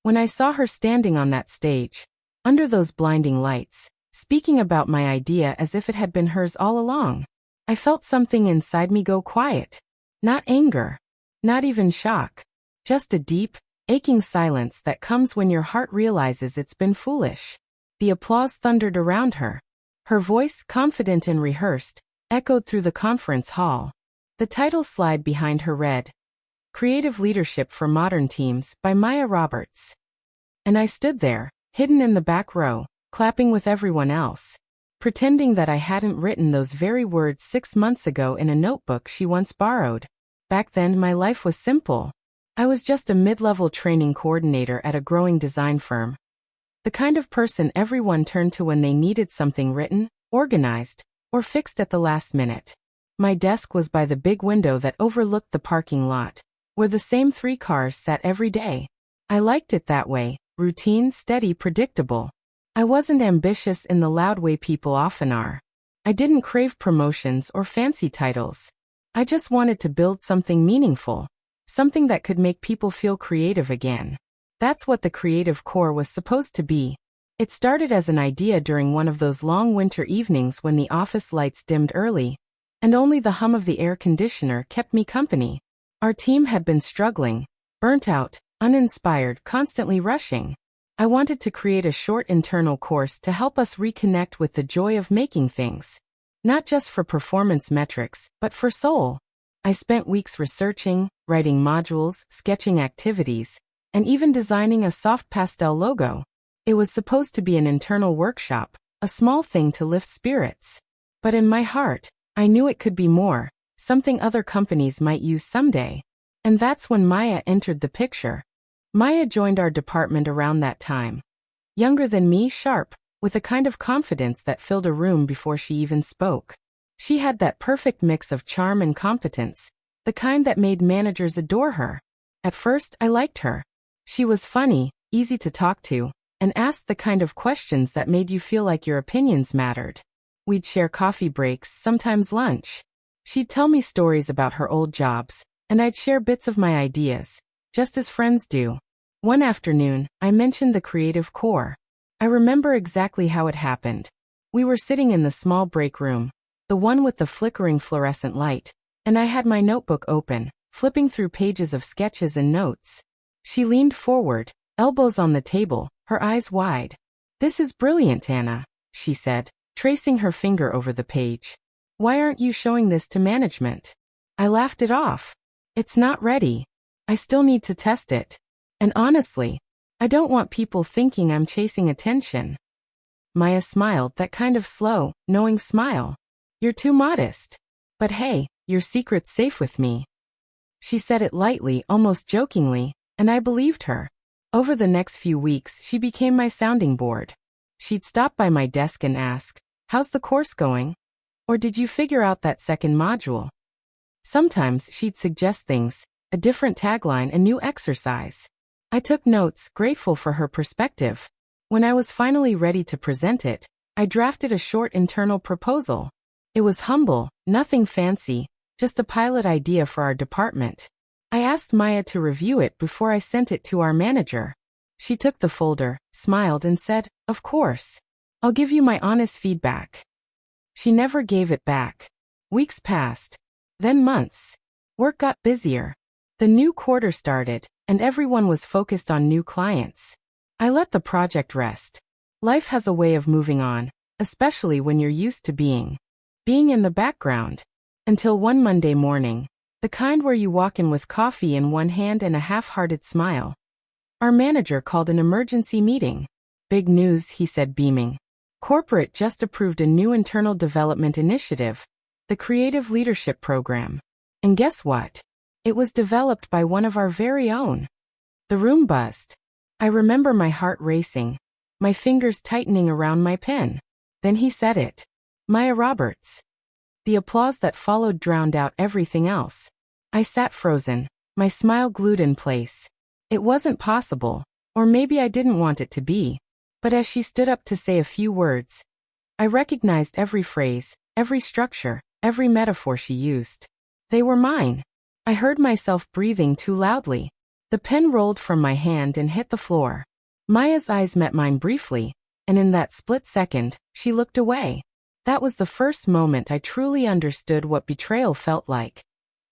When I saw her standing on that stage, under those blinding lights, speaking about my idea as if it had been hers all along, I felt something inside me go quiet. Not anger, not even shock, just a deep, aching silence that comes when your heart realizes it's been foolish. The applause thundered around her. Her voice, confident and rehearsed, echoed through the conference hall. The title slide behind her read, Creative Leadership for Modern Teams by Maya Roberts. And I stood there, hidden in the back row, clapping with everyone else, pretending that I hadn't written those very words 6 months ago in a notebook she once borrowed. Back then my life was simple. I was just a mid-level training coordinator at a growing design firm. The kind of person everyone turned to when they needed something written, organized, or fixed at the last minute. My desk was by the big window that overlooked the parking lot, where the same 3 cars sat every day. I liked it that way, routine, steady, predictable. I wasn't ambitious in the loud way people often are. I didn't crave promotions or fancy titles. I just wanted to build something meaningful, something that could make people feel creative again. That's what the creative core was supposed to be. It started as an idea during one of those long winter evenings when the office lights dimmed early, and only the hum of the air conditioner kept me company. Our team had been struggling, burnt out, uninspired, constantly rushing. I wanted to create a short internal course to help us reconnect with the joy of making things. Not just for performance metrics, but for soul. I spent weeks researching, writing modules, sketching activities, and even designing a soft pastel logo. It was supposed to be an internal workshop, a small thing to lift spirits. But in my heart, I knew it could be more, something other companies might use someday. And that's when Maya entered the picture. Maya joined our department around that time. Younger than me, sharp, with a kind of confidence that filled a room before she even spoke. She had that perfect mix of charm and competence, the kind that made managers adore her. At first, I liked her. She was funny, easy to talk to, and asked the kind of questions that made you feel like your opinions mattered. We'd share coffee breaks, sometimes lunch. She'd tell me stories about her old jobs, and I'd share bits of my ideas, just as friends do. One afternoon, I mentioned the creative core. I remember exactly how it happened. We were sitting in the small break room, the one with the flickering fluorescent light, and I had my notebook open, flipping through pages of sketches and notes. She leaned forward, elbows on the table, her eyes wide. "This is brilliant, Anna," she said, tracing her finger over the page. "Why aren't you showing this to management?" I laughed it off. "It's not ready. I still need to test it. And honestly, I don't want people thinking I'm chasing attention." Maya smiled, that kind of slow, knowing smile. "You're too modest. But hey, your secret's safe with me." She said it lightly, almost jokingly, and I believed her. Over the next few weeks, she became my sounding board. She'd stop by my desk and ask, "How's the course going? Or did you figure out that second module?" Sometimes she'd suggest things, a different tagline, a new exercise. I took notes, grateful for her perspective. When I was finally ready to present it, I drafted a short internal proposal. It was humble, nothing fancy, just a pilot idea for our department. I asked Maya to review it before I sent it to our manager. She took the folder, smiled and said, "Of course. I'll give you my honest feedback." She never gave it back. Weeks passed. Then months. Work got busier. The new quarter started, and everyone was focused on new clients. I let the project rest. Life has a way of moving on, especially when you're used to being in the background. Until one Monday morning, the kind where you walk in with coffee in one hand and a half-hearted smile. Our manager called an emergency meeting. "Big news," he said, beaming. "Corporate just approved a new internal development initiative, the Creative Leadership Program. And guess what? It was developed by one of our very own." The room buzzed. I remember my heart racing, my fingers tightening around my pen. Then he said it. Maya Roberts. The applause that followed drowned out everything else. I sat frozen, my smile glued in place. It wasn't possible, or maybe I didn't want it to be. But as she stood up to say a few words, I recognized every phrase, every structure, every metaphor she used. They were mine. I heard myself breathing too loudly. The pen rolled from my hand and hit the floor. Maya's eyes met mine briefly, and in that split second, she looked away. That was the first moment I truly understood what betrayal felt like.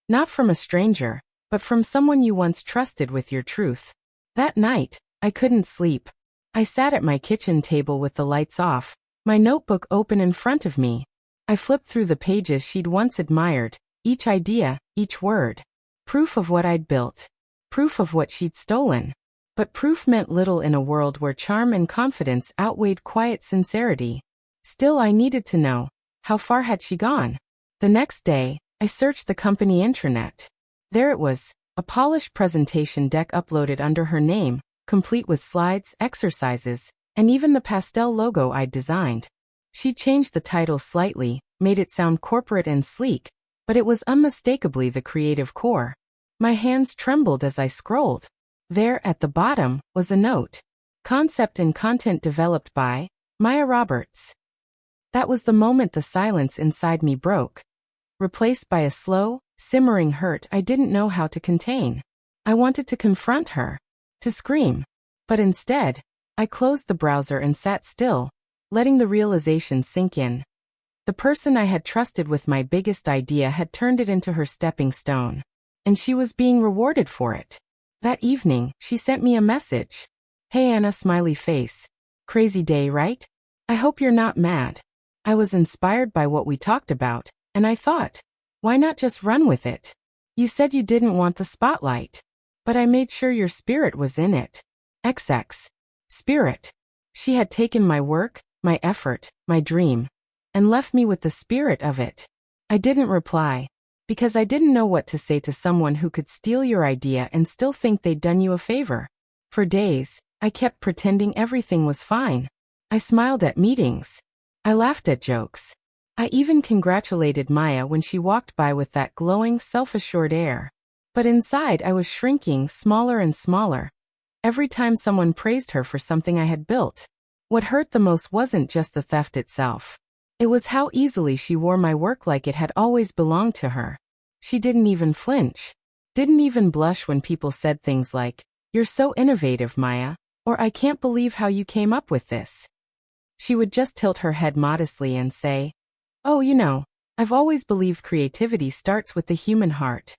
Not from a stranger, but from someone you once trusted with your truth. That night, I couldn't sleep. I sat at my kitchen table with the lights off, my notebook open in front of me. I flipped through the pages she'd once admired, each idea, each word. Proof of what I'd built. Proof of what she'd stolen. But proof meant little in a world where charm and confidence outweighed quiet sincerity. Still, I needed to know, how far had she gone? The next day, I searched the company intranet. There it was, a polished presentation deck uploaded under her name, complete with slides, exercises, and even the pastel logo I'd designed. She changed the title slightly, made it sound corporate and sleek, but it was unmistakably the creative core. My hands trembled as I scrolled. There, at the bottom, was a note. Concept and content developed by Maya Roberts. That was the moment the silence inside me broke, replaced by a slow, simmering hurt I didn't know how to contain. I wanted to confront her, to scream. But instead, I closed the browser and sat still, letting the realization sink in. The person I had trusted with my biggest idea had turned it into her stepping stone. And she was being rewarded for it. That evening, she sent me a message. "Hey Anna, smiley face. Crazy day, right? I hope you're not mad." I was inspired by what we talked about, and I thought, why not just run with it? You said you didn't want the spotlight. But I made sure your spirit was in it. XX. Spirit. She had taken my work, my effort, my dream, and left me with the spirit of it. I didn't reply, because I didn't know what to say to someone who could steal your idea and still think they'd done you a favor. For days, I kept pretending everything was fine. I smiled at meetings. I laughed at jokes. I even congratulated Maya when she walked by with that glowing, self-assured air. But inside I was shrinking smaller and smaller. Every time someone praised her for something I had built. What hurt the most wasn't just the theft itself. It was how easily she wore my work like it had always belonged to her. She didn't even flinch. Didn't even blush when people said things like, "You're so innovative, Maya," or "I can't believe how you came up with this." She would just tilt her head modestly and say, "Oh, I've always believed creativity starts with the human heart."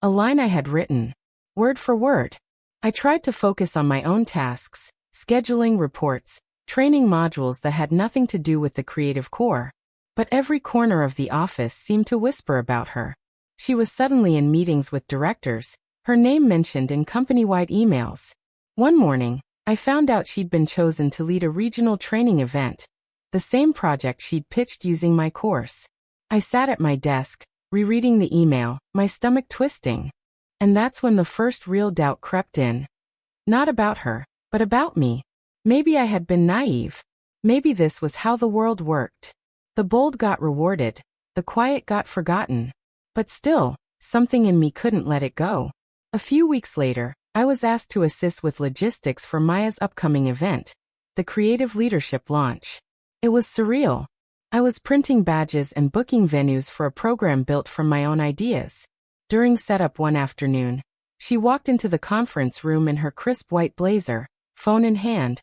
A line I had written, word for word. I tried to focus on my own tasks, scheduling reports, training modules that had nothing to do with the creative core. But every corner of the office seemed to whisper about her. She was suddenly in meetings with directors, her name mentioned in company-wide emails. One morning, I found out she'd been chosen to lead a regional training event, the same project she'd pitched using my course. I sat at my desk, rereading the email, my stomach twisting. And that's when the first real doubt crept in. Not about her, but about me. Maybe I had been naive. Maybe this was how the world worked. The bold got rewarded, the quiet got forgotten. But still, something in me couldn't let it go. A few weeks later, I was asked to assist with logistics for Maya's upcoming event, the Creative Leadership launch. It was surreal. I was printing badges and booking venues for a program built from my own ideas. During setup one afternoon, she walked into the conference room in her crisp white blazer, phone in hand,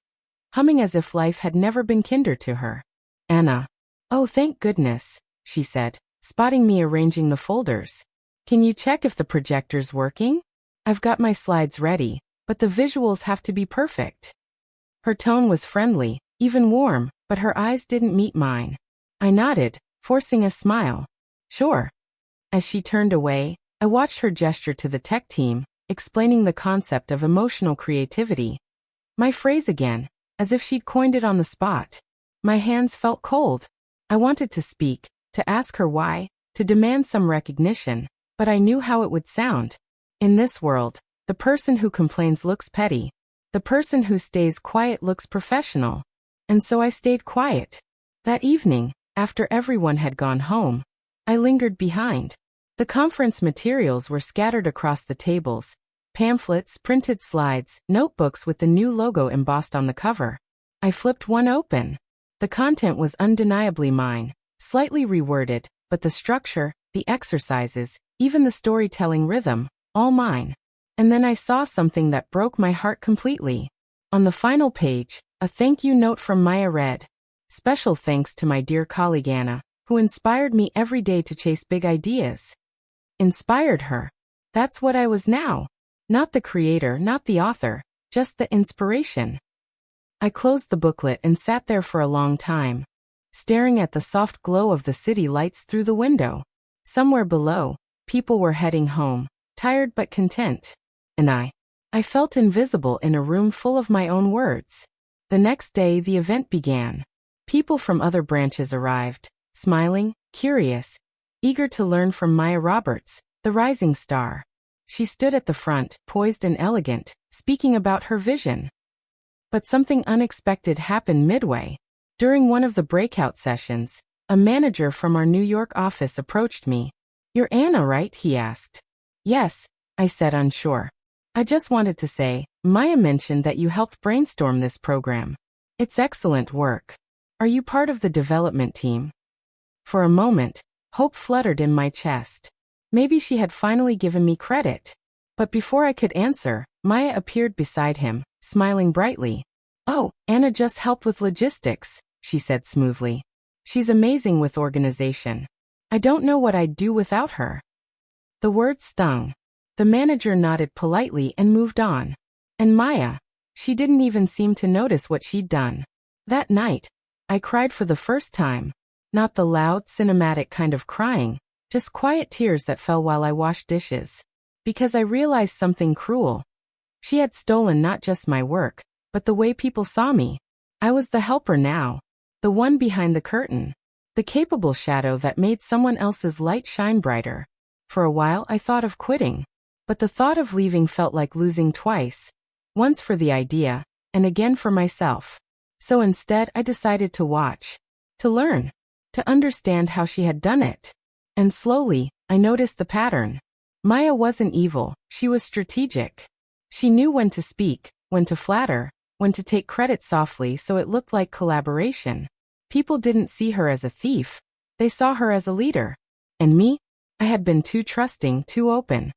humming as if life had never been kinder to her. "Anna." "Oh, thank goodness," she said, spotting me arranging the folders. "Can you check if the projector's working? I've got my slides ready, but the visuals have to be perfect." Her tone was friendly, even warm, but her eyes didn't meet mine. I nodded, forcing a smile. "Sure." As she turned away, I watched her gesture to the tech team, explaining the concept of emotional creativity. My phrase again, as if she'd coined it on the spot. My hands felt cold. I wanted to speak, to ask her why, to demand some recognition, but I knew how it would sound. In this world, the person who complains looks petty. The person who stays quiet looks professional. And so I stayed quiet. That evening, after everyone had gone home, I lingered behind. The conference materials were scattered across the tables. Pamphlets, printed slides, notebooks with the new logo embossed on the cover. I flipped one open. The content was undeniably mine, slightly reworded, but the structure, the exercises, even the storytelling rhythm, all mine. And then I saw something that broke my heart completely. On the final page, a thank you note from Maya read, "Special thanks to my dear colleague Anna, who inspired me every day to chase big ideas." Inspired her. That's what I was now. Not the creator, not the author, just the inspiration. I closed the booklet and sat there for a long time, staring at the soft glow of the city lights through the window. Somewhere below, people were heading home, tired but content. And I felt invisible in a room full of my own words. The next day the event began. People from other branches arrived, smiling, curious, eager to learn from Maya Roberts, the rising star. She stood at the front, poised and elegant, speaking about her vision. But something unexpected happened midway. During one of the breakout sessions, a manager from our New York office approached me. "You're Anna, right?" he asked. "Yes," I said, unsure. "I just wanted to say, Maya mentioned that you helped brainstorm this program. It's excellent work. Are you part of the development team?" For a moment, hope fluttered in my chest. Maybe she had finally given me credit. But before I could answer, Maya appeared beside him, smiling brightly. "Oh, Anna just helped with logistics," she said smoothly. "She's amazing with organization. I don't know what I'd do without her." The words stung. The manager nodded politely and moved on. And Maya, she didn't even seem to notice what she'd done. That night, I cried for the first time. Not the loud, cinematic kind of crying, just quiet tears that fell while I washed dishes. Because I realized something cruel. She had stolen not just my work, but the way people saw me. I was the helper now. The one behind the curtain. The capable shadow that made someone else's light shine brighter. For a while I thought of quitting. But the thought of leaving felt like losing twice. Once for the idea, and again for myself. So instead I decided to watch. To learn. To understand how she had done it. And slowly, I noticed the pattern. Maya wasn't evil, she was strategic. She knew when to speak, when to flatter, when to take credit softly so it looked like collaboration. People didn't see her as a thief. They saw her as a leader. And me? I had been too trusting, too open.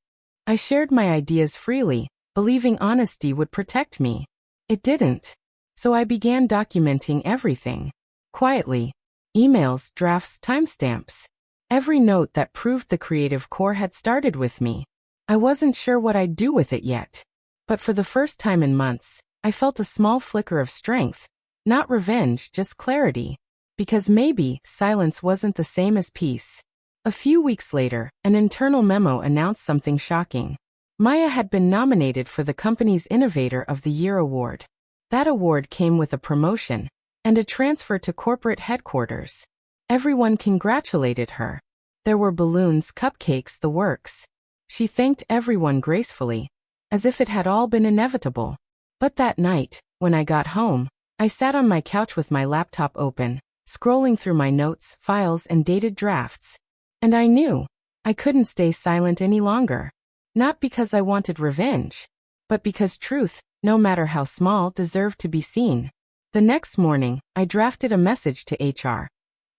I shared my ideas freely, believing honesty would protect me. It didn't. So I began documenting everything. Quietly. Emails, drafts, timestamps. Every note that proved the creative core had started with me. I wasn't sure what I'd do with it yet. But for the first time in months, I felt a small flicker of strength. Not revenge, just clarity. Because maybe silence wasn't the same as peace. A few weeks later, an internal memo announced something shocking. Maya had been nominated for the company's Innovator of the Year award. That award came with a promotion and a transfer to corporate headquarters. Everyone congratulated her. There were balloons, cupcakes, the works. She thanked everyone gracefully, as if it had all been inevitable. But that night, when I got home, I sat on my couch with my laptop open, scrolling through my notes, files, and dated drafts. And I knew I couldn't stay silent any longer. Not because I wanted revenge, but because truth, no matter how small, deserved to be seen. The next morning, I drafted a message to HR.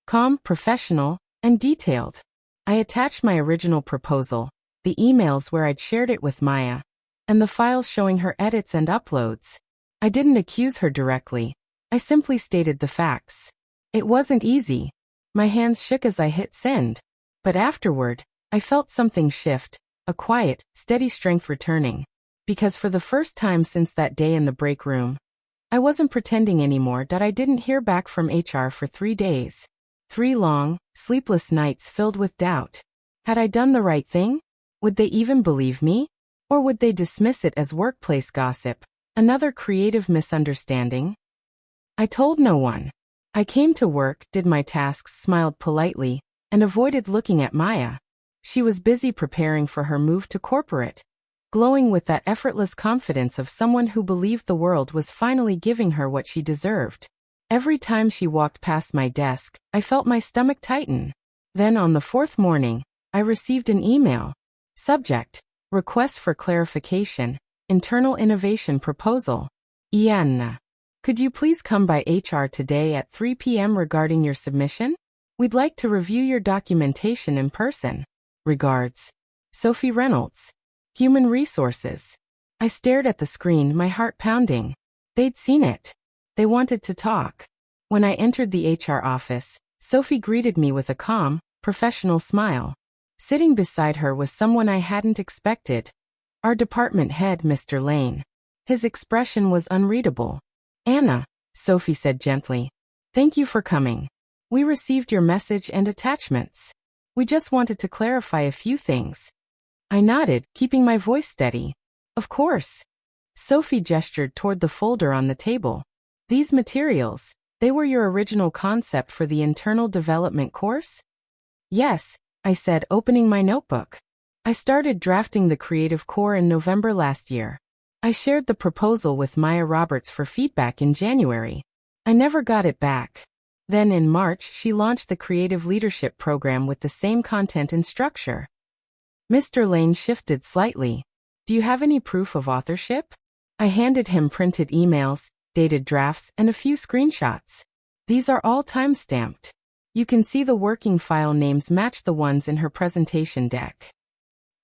Calm, professional, and detailed. I attached my original proposal, the emails where I'd shared it with Maya, and the files showing her edits and uploads. I didn't accuse her directly. I simply stated the facts. It wasn't easy. My hands shook as I hit send. But afterward, I felt something shift, a quiet, steady strength returning. Because for the first time since that day in the break room, I wasn't pretending anymore that I didn't hear back from HR for 3 days. 3 long, sleepless nights filled with doubt. Had I done the right thing? Would they even believe me? Or would they dismiss it as workplace gossip, another creative misunderstanding? I told no one. I came to work, did my tasks, smiled politely, and avoided looking at Maya. She was busy preparing for her move to corporate, glowing with that effortless confidence of someone who believed the world was finally giving her what she deserved. Every time she walked past my desk, I felt my stomach tighten. Then on the 4th morning, I received an email. Subject: Request for clarification, internal innovation proposal. Ianna. Could you please come by HR today at 3 p.m. regarding your submission? We'd like to review your documentation in person. Regards, Sophie Reynolds. Human resources. I stared at the screen, my heart pounding. They'd seen it. They wanted to talk. When I entered the HR office, Sophie greeted me with a calm, professional smile. Sitting beside her was someone I hadn't expected. Our department head, Mr. Lane. His expression was unreadable. Anna, Sophie said gently. Thank you for coming. We received your message and attachments. We just wanted to clarify a few things. I nodded, keeping my voice steady. Of course. Sophie gestured toward the folder on the table. These materials, they were your original concept for the internal development course? Yes, I said, opening my notebook. I started drafting the creative core in November last year. I shared the proposal with Maya Roberts for feedback in January. I never got it back. Then in March, she launched the creative leadership program with the same content and structure. Mr. Lane shifted slightly. Do you have any proof of authorship? I handed him printed emails, dated drafts, and a few screenshots. These are all time-stamped. You can see the working file names match the ones in her presentation deck.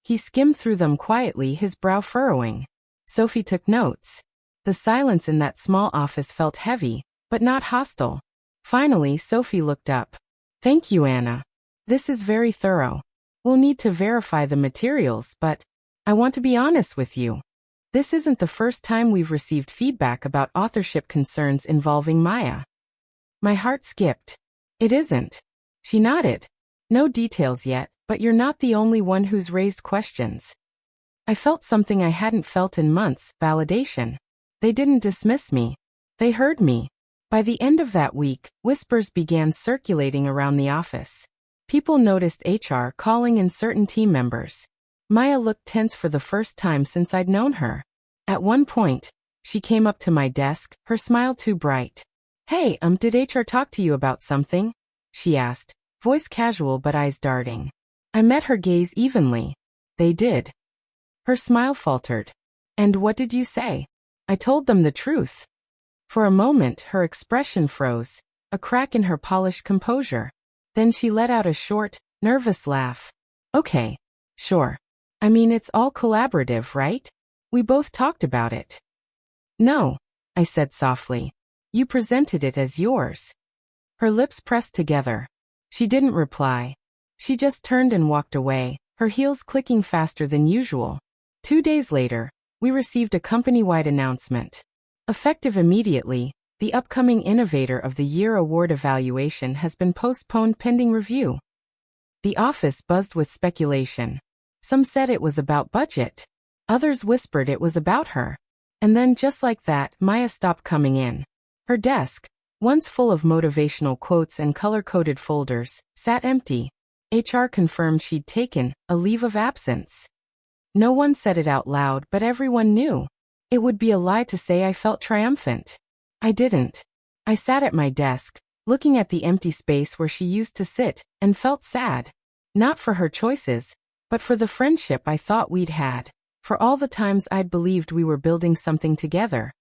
He skimmed through them quietly, his brow furrowing. Sophie took notes. The silence in that small office felt heavy, but not hostile. Finally, Sophie looked up. Thank you, Anna. This is very thorough. We'll need to verify the materials, but I want to be honest with you. This isn't the first time we've received feedback about authorship concerns involving Maya. My heart skipped. It isn't. She nodded. No details yet, but you're not the only one who's raised questions. I felt something I hadn't felt in months, validation. They didn't dismiss me. They heard me. By the end of that week, whispers began circulating around the office. People noticed HR calling in certain team members. Maya looked tense for the first time since I'd known her. At one point, she came up to my desk, her smile too bright. Hey, did HR talk to you about something? She asked, voice casual but eyes darting. I met her gaze evenly. They did. Her smile faltered. And what did you say? I told them the truth. For a moment, her expression froze, a crack in her polished composure. Then she let out a short, nervous laugh. Okay, sure. I mean, it's all collaborative, right? We both talked about it. No, I said softly. You presented it as yours. Her lips pressed together. She didn't reply. She just turned and walked away, her heels clicking faster than usual. 2 days later, we received a company-wide announcement. Effective immediately, the upcoming Innovator of the Year award evaluation has been postponed pending review. The office buzzed with speculation. Some said it was about budget. Others whispered it was about her. And then just like that, Maya stopped coming in. Her desk, once full of motivational quotes and color-coded folders, sat empty. HR confirmed she'd taken a leave of absence. No one said it out loud, but everyone knew. It would be a lie to say I felt triumphant. I didn't. I sat at my desk, looking at the empty space where she used to sit, and felt sad. Not for her choices, but for the friendship I thought we'd had. For all the times I'd believed we were building something together.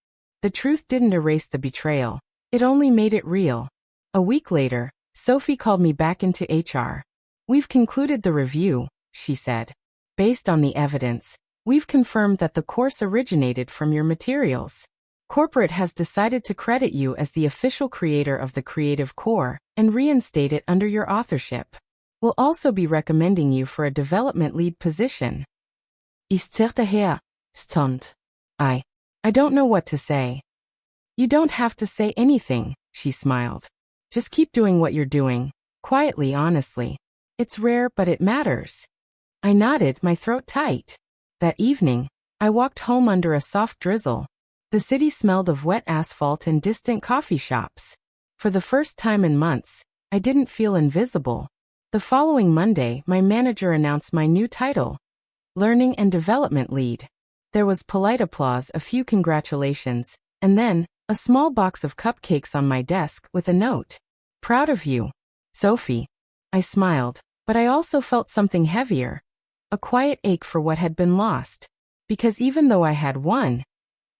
The truth didn't erase the betrayal. It only made it real. A week later, Sophie called me back into HR. We've concluded the review, she said. Based on the evidence, we've confirmed that the course originated from your materials. Corporate has decided to credit you as the official creator of the creative core and reinstate it under your authorship. We'll also be recommending you for a development lead position. Ist her, stund. I don't know what to say. You don't have to say anything, she smiled. Just keep doing what you're doing, quietly, honestly. It's rare, but it matters. I nodded, my throat tight. That evening, I walked home under a soft drizzle. The city smelled of wet asphalt and distant coffee shops. For the first time in months, I didn't feel invisible. The following Monday, my manager announced my new title, Learning and Development Lead. There was polite applause, a few congratulations, and then, a small box of cupcakes on my desk with a note. Proud of you, Sophie. I smiled, but I also felt something heavier. A quiet ache for what had been lost. Because even though I had won,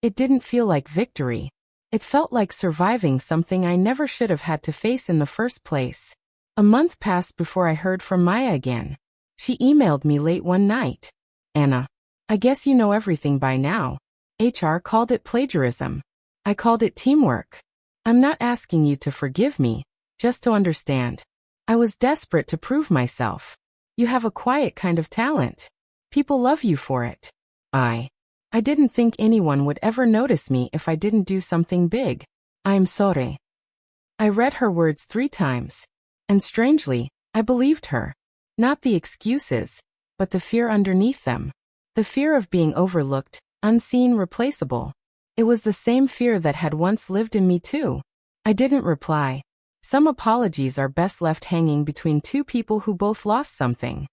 it didn't feel like victory. It felt like surviving something I never should have had to face in the first place. A month passed before I heard from Maya again. She emailed me late one night. Anna, I guess you know everything by now. HR called it plagiarism. I called it teamwork. I'm not asking you to forgive me, just to understand. I was desperate to prove myself. You have a quiet kind of talent. People love you for it. I didn't think anyone would ever notice me if I didn't do something big. I'm sorry. I read her words 3 times. And strangely, I believed her. Not the excuses, but the fear underneath them. The fear of being overlooked, unseen, replaceable. It was the same fear that had once lived in me too. I didn't reply. Some apologies are best left hanging between 2 people who both lost something.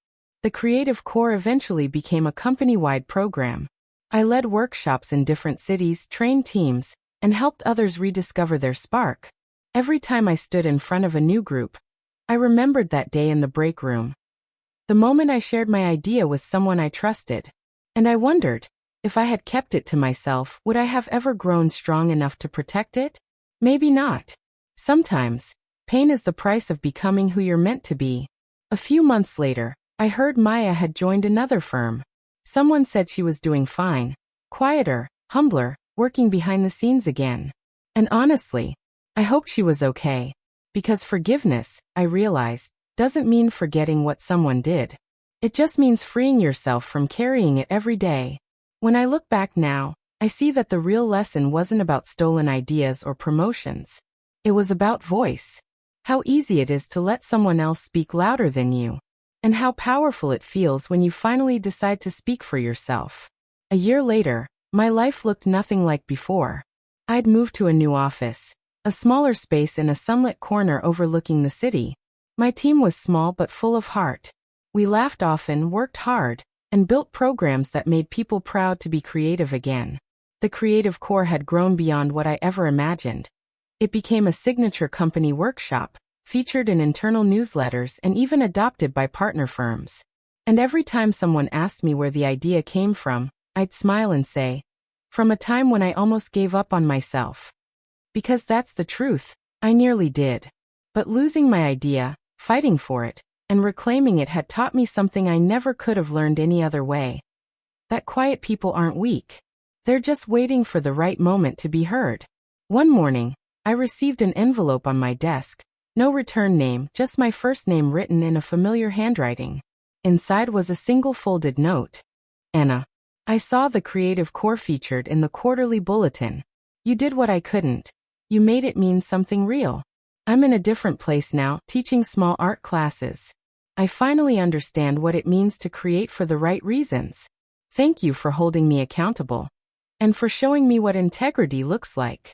The Creative Core eventually became a company-wide program. I led workshops in different cities, trained teams, and helped others rediscover their spark. Every time I stood in front of a new group, I remembered that day in the break room. The moment I shared my idea with someone I trusted. And I wondered, if I had kept it to myself, would I have ever grown strong enough to protect it? Maybe not. Sometimes, pain is the price of becoming who you're meant to be. A few months later, I heard Maya had joined another firm. Someone said she was doing fine, quieter, humbler, working behind the scenes again. And honestly, I hoped she was okay. Because forgiveness, I realized, doesn't mean forgetting what someone did. It just means freeing yourself from carrying it every day. When I look back now, I see that the real lesson wasn't about stolen ideas or promotions. It was about voice. How easy it is to let someone else speak louder than you. And how powerful it feels when you finally decide to speak for yourself. A year later, my life looked nothing like before. I'd moved to a new office, a smaller space in a sunlit corner overlooking the city. My team was small but full of heart. We laughed often, worked hard, and built programs that made people proud to be creative again. The Creative Core had grown beyond what I ever imagined. It became a signature company workshop, featured in internal newsletters and even adopted by partner firms. And every time someone asked me where the idea came from, I'd smile and say, from a time when I almost gave up on myself. Because that's the truth, I nearly did. But losing my idea, fighting for it, and reclaiming it had taught me something I never could have learned any other way. That quiet people aren't weak. They're just waiting for the right moment to be heard. One morning, I received an envelope on my desk. No return name, just my first name written in a familiar handwriting. Inside was a single folded note. Anna. I saw the Creative Core featured in the quarterly bulletin. You did what I couldn't. You made it mean something real. I'm in a different place now, teaching small art classes. I finally understand what it means to create for the right reasons. Thank you for holding me accountable. And for showing me what integrity looks like.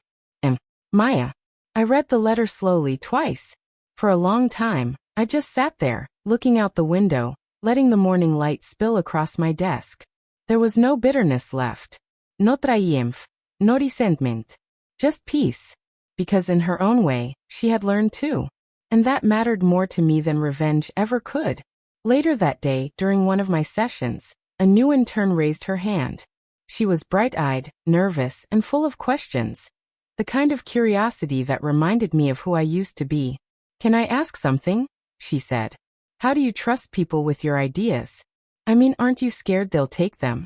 Maya. I read the letter slowly twice. For a long time, I just sat there, looking out the window, letting the morning light spill across my desk. There was no bitterness left. No triumph, no resentment. Just peace. Because in her own way, she had learned too. And that mattered more to me than revenge ever could. Later that day, during one of my sessions, a new intern raised her hand. She was bright-eyed, nervous, and full of questions. The kind of curiosity that reminded me of who I used to be. Can I ask something? She said. How do you trust people with your ideas? I mean, aren't you scared they'll take them?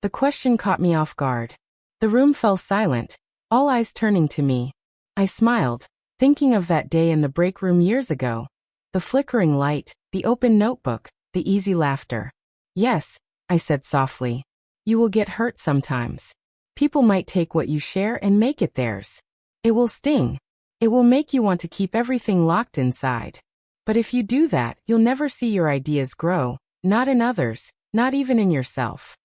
The question caught me off guard. The room fell silent, all eyes turning to me. I smiled, thinking of that day in the break room years ago. The flickering light, the open notebook, the easy laughter. Yes, I said softly. You will get hurt sometimes. People might take what you share and make it theirs. It will sting. It will make you want to keep everything locked inside. But if you do that, you'll never see your ideas grow, not in others, not even in yourself.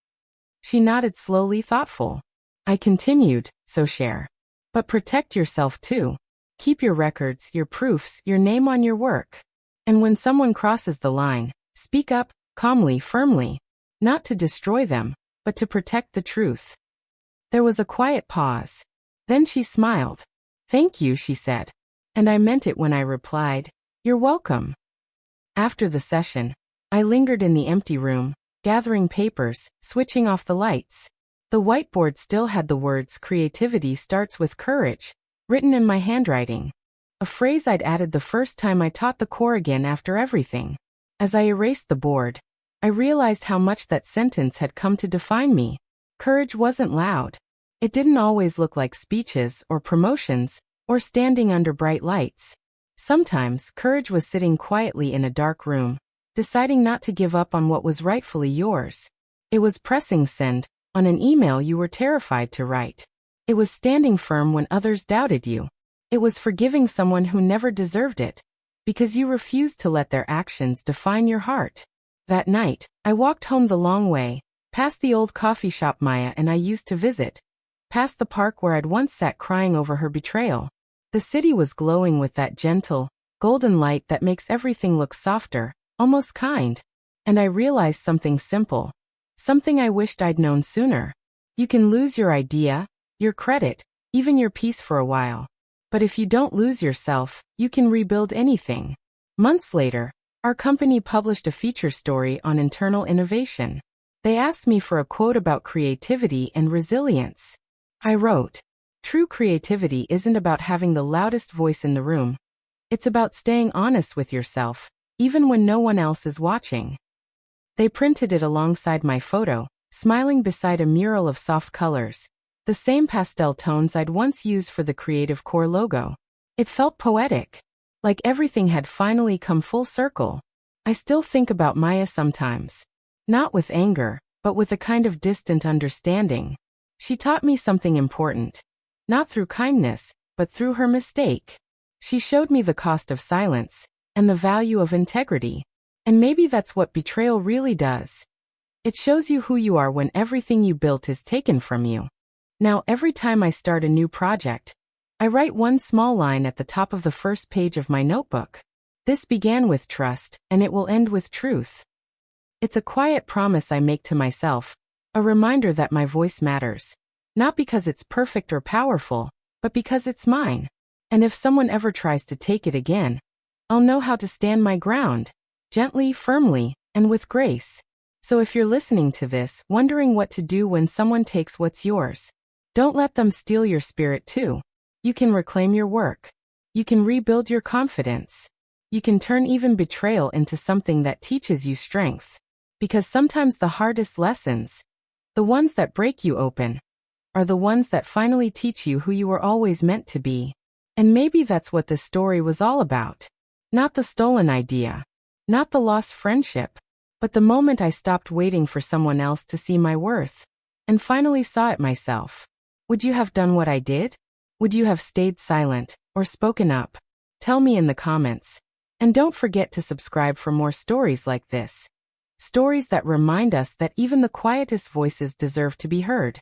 She nodded slowly, thoughtful. I continued, so share. But protect yourself too. Keep your records, your proofs, your name on your work. And when someone crosses the line, speak up, calmly, firmly. Not to destroy them, but to protect the truth. There was a quiet pause. Then she smiled. Thank you, she said. And I meant it when I replied, you're welcome. After the session, I lingered in the empty room, gathering papers, switching off the lights. The whiteboard still had the words "Creativity starts with courage," written in my handwriting. A phrase I'd added the first time I taught the core again after everything. As I erased the board, I realized how much that sentence had come to define me. Courage wasn't loud. It didn't always look like speeches or promotions or standing under bright lights. Sometimes courage was sitting quietly in a dark room, deciding not to give up on what was rightfully yours. It was pressing send on an email you were terrified to write. It was standing firm when others doubted you. It was forgiving someone who never deserved it, because you refused to let their actions define your heart. That night, I walked home the long way, past the old coffee shop Maya and I used to visit, past the park where I'd once sat crying over her betrayal. The city was glowing with that gentle, golden light that makes everything look softer, almost kind. And I realized something simple. Something I wished I'd known sooner. You can lose your idea, your credit, even your peace for a while. But if you don't lose yourself, you can rebuild anything. Months later, our company published a feature story on internal innovation. They asked me for a quote about creativity and resilience. I wrote, "True creativity isn't about having the loudest voice in the room. It's about staying honest with yourself, even when no one else is watching." They printed it alongside my photo, smiling beside a mural of soft colors, the same pastel tones I'd once used for the Creative Core logo. It felt poetic, like everything had finally come full circle. I still think about Maya sometimes. Not with anger, but with a kind of distant understanding. She taught me something important. Not through kindness, but through her mistake. She showed me the cost of silence, and the value of integrity. And maybe that's what betrayal really does. It shows you who you are when everything you built is taken from you. Now every time I start a new project, I write one small line at the top of the first page of my notebook. This began with trust, and it will end with truth. It's a quiet promise I make to myself, a reminder that my voice matters. Not because it's perfect or powerful, but because it's mine. And if someone ever tries to take it again, I'll know how to stand my ground, gently, firmly, and with grace. So if you're listening to this, wondering what to do when someone takes what's yours, don't let them steal your spirit too. You can reclaim your work. You can rebuild your confidence. You can turn even betrayal into something that teaches you strength. Because sometimes the hardest lessons, the ones that break you open, are the ones that finally teach you who you were always meant to be. And maybe that's what this story was all about. Not the stolen idea, not the lost friendship, but the moment I stopped waiting for someone else to see my worth, and finally saw it myself. Would you have done what I did? Would you have stayed silent, or spoken up? Tell me in the comments. And don't forget to subscribe for more stories like this. Stories that remind us that even the quietest voices deserve to be heard.